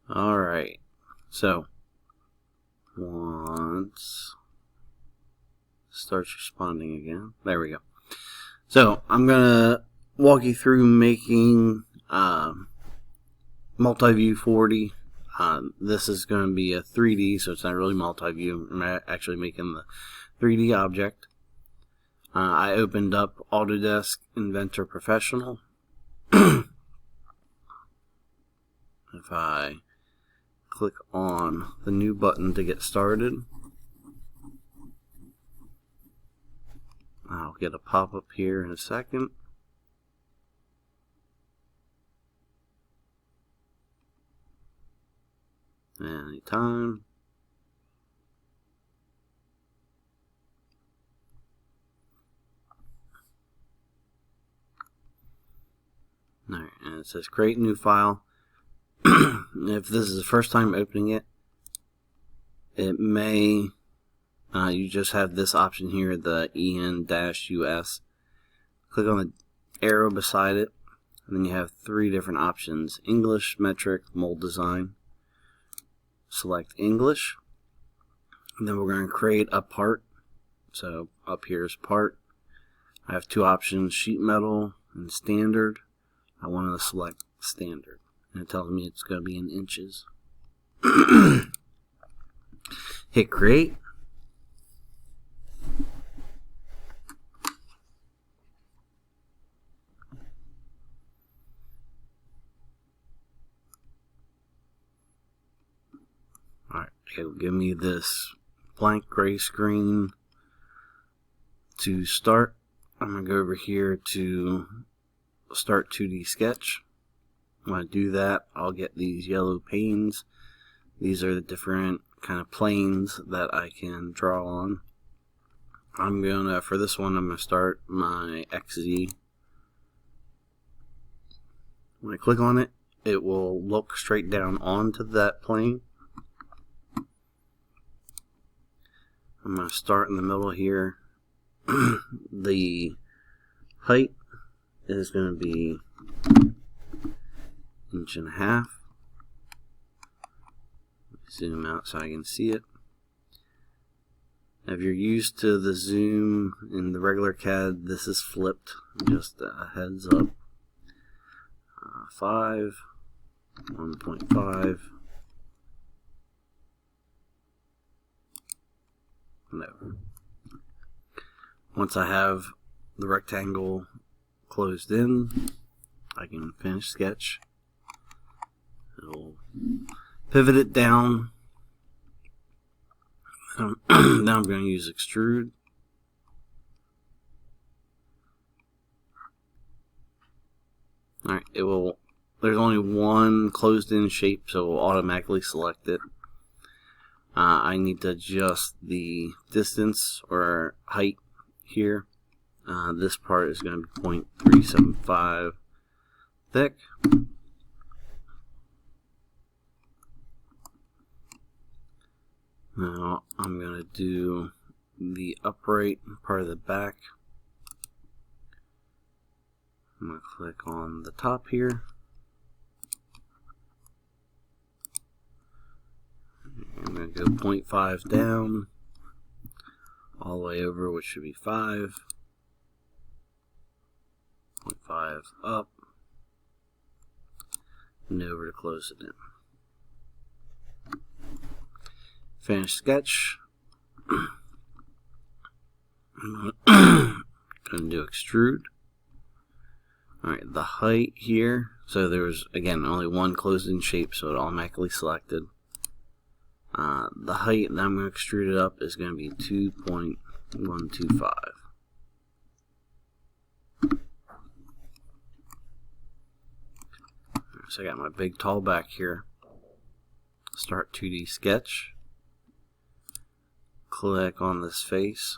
Alright, so once starts responding again, there we go. So I'm gonna walk you through making multi-view 40. This is going to be a 3D, so it's not really multi-view. I'm actually making the 3D object. I opened up Autodesk Inventor Professional. If I click on the new button to get started, I'll get a pop-up here in a second. Anytime. Alright, and it says create new file. If this is the first time opening it, it may you just have this option here, the en-us. Click on the arrow beside it, and then you have 3 different options: English, metric, mold design. Select English, and then we're going to create a part. So up here is part. I have 2 options: sheet metal and standard. I want to select standard, and it tells me it's going to be in inches. Hit create. Alright, it'll give me this blank gray screen to start. I'm going to go over here to start 2D sketch. When I do that, I'll get these yellow panes. These are the different kind of planes that I can draw on. I'm gonna, for this one, I'm gonna start my XZ. When I click on it, it will look straight down onto that plane. I'm gonna start in the middle here. The height is going to be 1.5 inches. Zoom out so I can see it. If you're used to the zoom in the regular CAD, this is flipped. Just a heads up. 5, 1.5. No. Once I have the rectangle closed in, I can finish sketch. It'll pivot it down. Now I'm going to use extrude. Alright, it will. There's only one closed in shape, so it will automatically select it. I need to adjust the distance or height here. This part is going to be 0.375 thick. Now I'm going to do the upright part of the back. I'm going to click on the top here. I'm going to go 0.5 down, all the way over, which should be 5. 0.5 up, and over to close it in. Finish sketch. I'm going to do extrude. Alright, the height here. So there was, again, only one closed in shape, so it automatically selected. The height that I'm going to extrude it up is going to be 2.125. So I got my big tall back here. Start 2D sketch. Click on this face.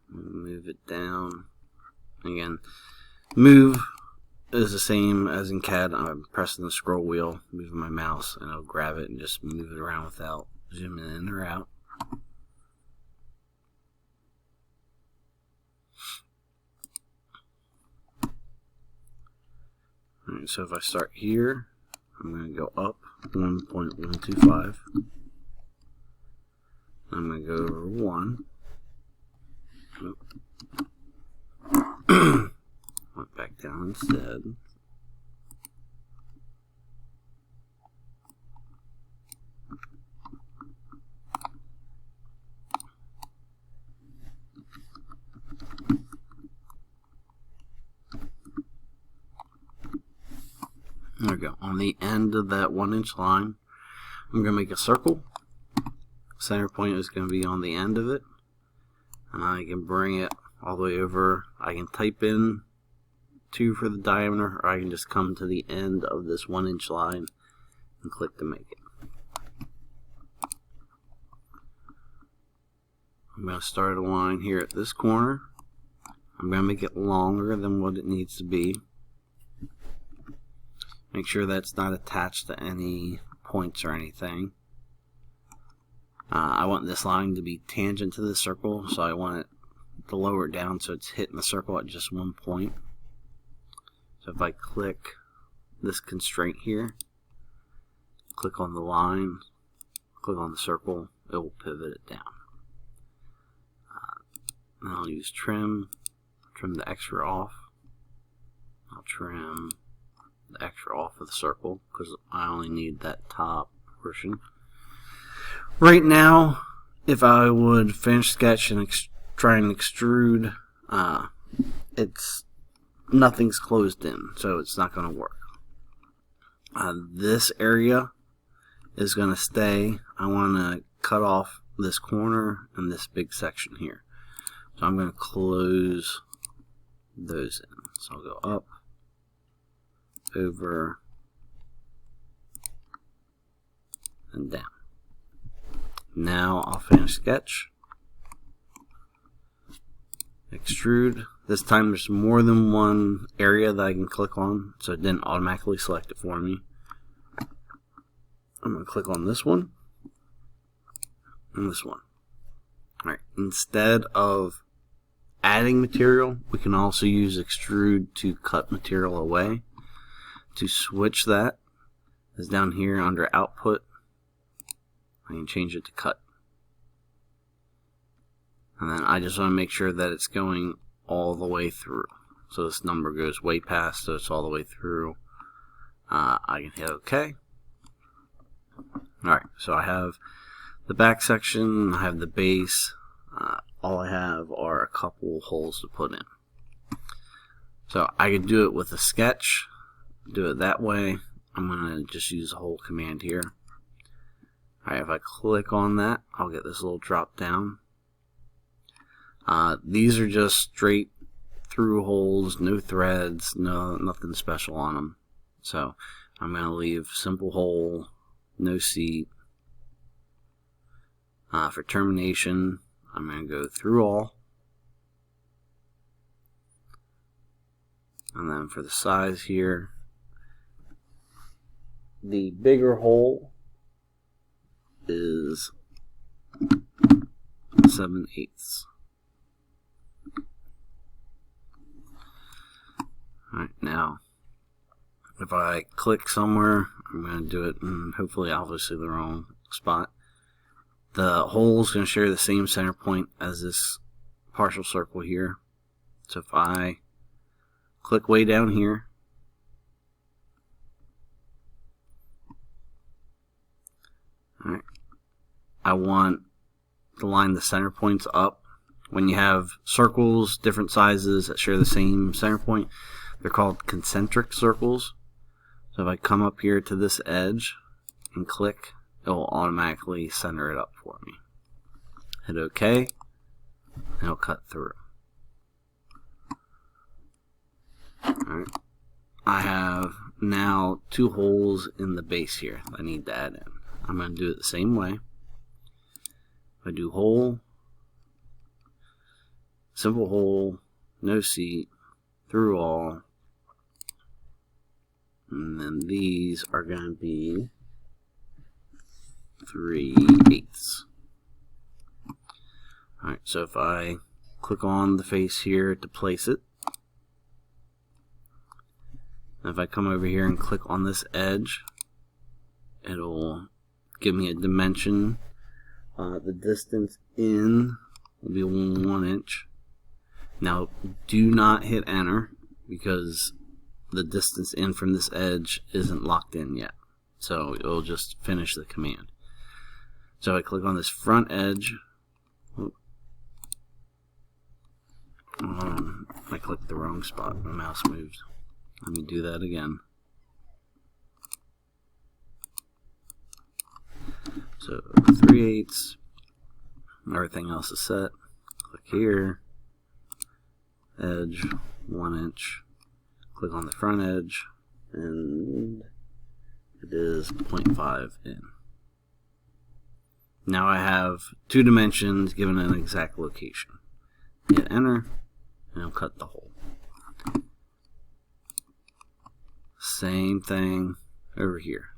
Move it down. Again, move is the same as in CAD. I'm pressing the scroll wheel, moving my mouse, and I'll grab it and just move it around without zooming in or out. Alright, so if I start here, I'm going to go up 1.125. I'm going to go over 1. Went back down instead. There we go. On the end of that 1-inch line, I'm going to make a circle. Center point is going to be on the end of it. And I can bring it all the way over. I can type in 2 for the diameter, or I can just come to the end of this 1-inch line and click to make it. I'm going to start a line here at this corner. I'm going to make it longer than what it needs to be. Make sure that's not attached to any points or anything. I want this line to be tangent to the circle, so I want it to lower it down so it's hitting the circle at just 1 point. So if I click this constraint here, click on the line, click on the circle, it will pivot it down. Then I'll use trim the extra off. I'll trim the extra off of the circle because I only need that top portion. Right now, if I would finish sketch and try and extrude, nothing's closed in, so it's not going to work. This area is going to stay. I want to cut off this corner and this big section here. So I'm going to close those in. So I'll go up, over, and down. Now I'll finish sketch. Extrude. This time there's more than one area that I can click on, so it didn't automatically select it for me. I'm going to click on this one and this one. Alright, instead of adding material, we can also use extrude to cut material away. To switch that is down here under output. I can change it to cut. And then I just want to make sure that it's going all the way through. So this number goes way past, so it's all the way through. I can hit OK. Alright, so I have the back section, I have the base. All I have are a couple holes to put in. So I could do it with a sketch, do it that way. I'm going to just use the hole command here. Alright, if I click on that, I'll get this little drop down. These are just straight through holes, no threads, nothing special on them. So I'm going to leave simple hole, no seat. For termination, I'm going to go through all. And then for the size here, the bigger hole is 7/8. Alright, now if I click somewhere, I'm going to do it in hopefully obviously the wrong spot. The hole is going to share the same center point as this partial circle here. So if I click way down here, alright, I want to line the center points up. When you have circles, different sizes that share the same center point, they're called concentric circles. So if I come up here to this edge and click, it will automatically center it up for me. Hit OK, and it'll cut through. Alright, I have now 2 holes in the base here that I need to add in. I'm going to do it the same way. I do hole, simple hole, no seat, through all, and then these are going to be 3/8. Alright, so if I click on the face here to place it, and if I come over here and click on this edge it'll give me a dimension. The distance in will be 1 inch. Now, do not hit enter because the distance in from this edge isn't locked in yet. So it'll just finish the command. So I click on this front edge. I clicked the wrong spot. My mouse moved. Let me do that again. So 3/8. Everything else is set. Click here. Edge 1 inch. Click on the front edge, and it is 0.5 in. Now I have 2 dimensions given an exact location. Hit enter, and I'll cut the hole. Same thing over here.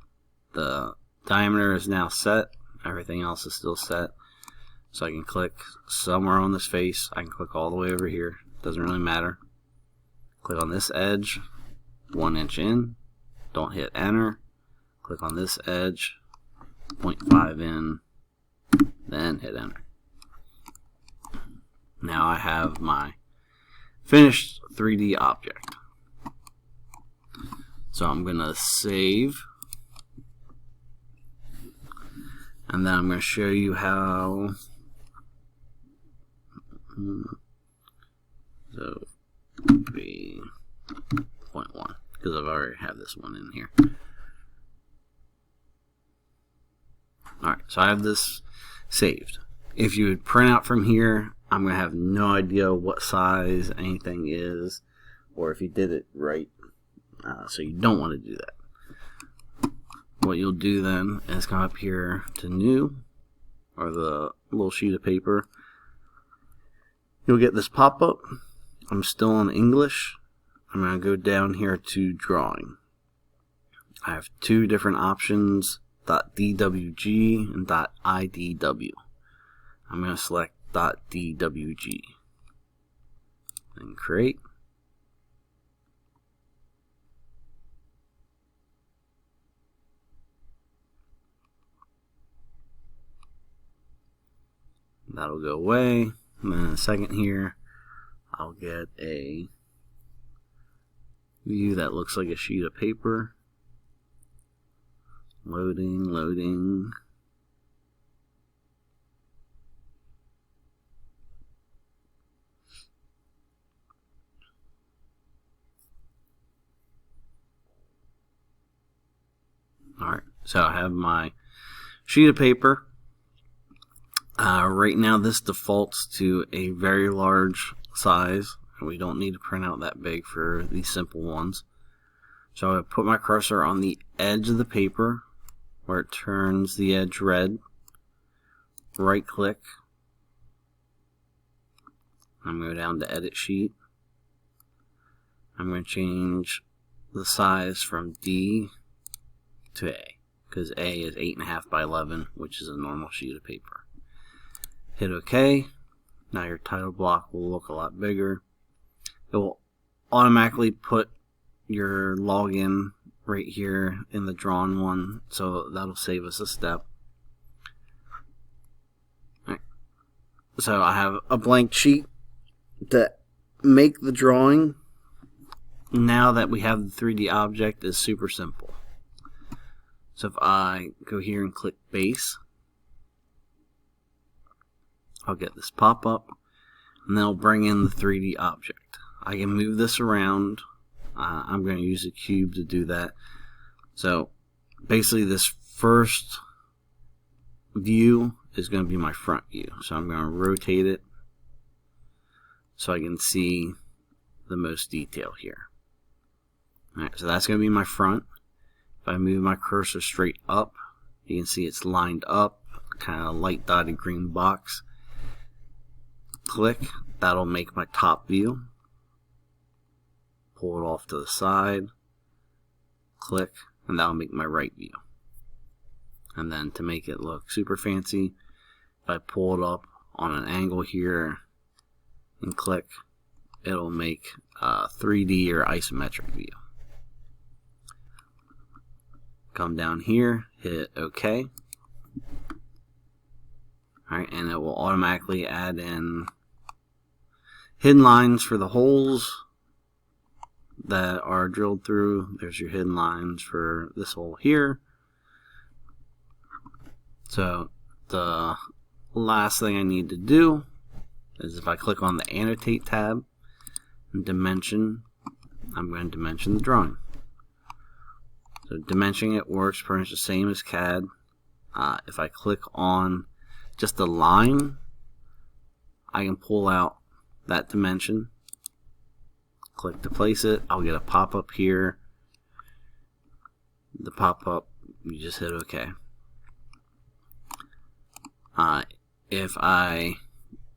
The diameter is now set. Everything else is still set. So I can click somewhere on this face. I can click all the way over here. Doesn't really matter. Click on this edge, 1 inch in. Don't hit enter. Click on this edge, 0.5 in. Then hit enter. Now I have my finished 3D object. So I'm going to save. And then I'm going to show you how. So be 0.1 because I've already have this one in here. Alright, so I have this saved. If you would print out from here, I'm going to have no idea what size anything is, or if you did it right. So you don't want to do that. What you'll do then is come up here to new, or the little sheet of paper. You'll get this pop-up. I'm still in English. I'm going to go down here to drawing. I have 2 different options, .dwg and .idw. I'm going to select .dwg and create. That'll go away. And then in a second here, I'll get a view that looks like a sheet of paper. Loading, loading. Alright, so I have my sheet of paper. Right now this defaults to a very large size. We don't need to print out that big for these simple ones. So I put my cursor on the edge of the paper where it turns the edge red. Right click. I'm going to go down to edit sheet. I'm going to change the size from D to A, because A is 8.5 by 11, which is a normal sheet of paper. Hit OK. Now your title block will look a lot bigger. It will automatically put your login right here in the drawn one, so that'll save us a step. Right. So I have a blank sheet to make the drawing. Now that we have the 3D object, is super simple. So if I go here and click base, I'll get this pop-up, and then I'll bring in the 3D object. I can move this around. I'm going to use a cube to do that. So basically this first view is going to be my front view. So I'm going to rotate it so I can see the most detail here. Alright, so that's going to be my front. If I move my cursor straight up, you can see it's lined up, kind of light dotted green box. Click, that'll make my top view. Pull it off to the side, click, and that'll make my right view. And then to make it look super fancy, if I pull it up on an angle here and click, it'll make a 3D or isometric view. come down here, hit OK. Alright, and it will automatically add in hidden lines for the holes that are drilled through. There's your hidden lines for this hole here. So the last thing I need to do is if I click on the Annotate tab and Dimension, I'm going to dimension the drawing. So dimensioning it works pretty much the same as CAD. If I click on just the line, I can pull out that dimension, click to place it. I'll get a pop-up here. The pop-up, you just hit OK. If I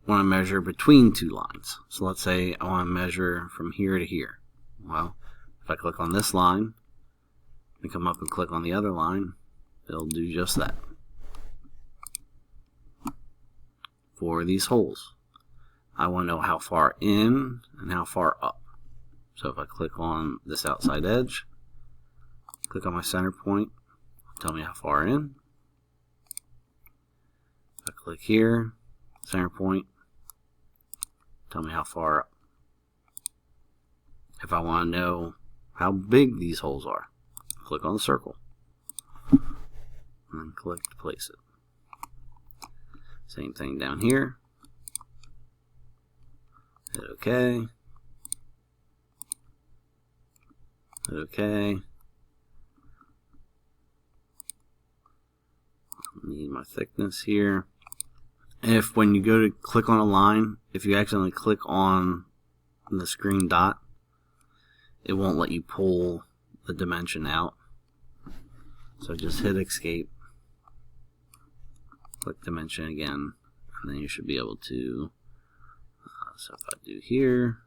want to measure between two lines, so let's say I want to measure from here to here. Well, if I click on this line and come up and click on the other line, it'll do just that for these holes. I want to know how far in and how far up. So if I click on this outside edge, click on my center point, tell me how far in. If I click here, center point, tell me how far up. If I want to know how big these holes are, click on the circle and then click to place it. Same thing down here. Hit OK. Hit OK. Need my thickness here. If when you go to click on a line, if you accidentally click on this green dot, it won't let you pull the dimension out. So just hit escape, click dimension again, and then you should be able to, so if I do here,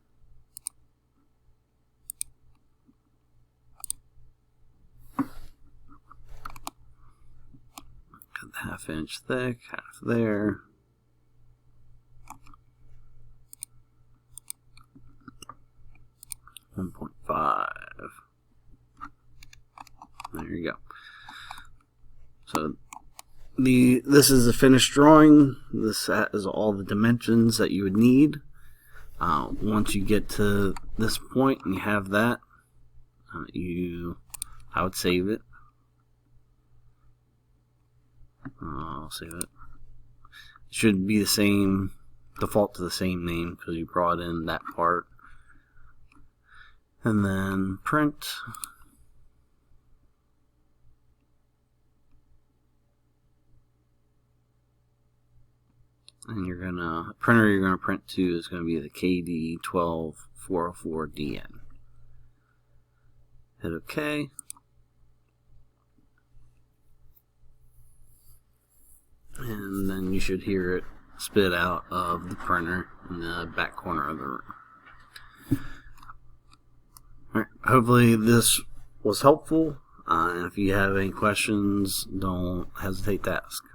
cut the 1/2 inch thick, half there. .5. There you go. So this is a finished drawing. This is all the dimensions that you would need. Once you get to this point and you have that, I would save it. I'll save it. It should be the same, default to the same name because you brought in that part. And then print. And you're gonna, printer you're gonna print to is gonna be the KD12404DN. Hit OK. And then you should hear it spit out of the printer in the back corner of the room. Alright, hopefully this was helpful. And if you have any questions, don't hesitate to ask.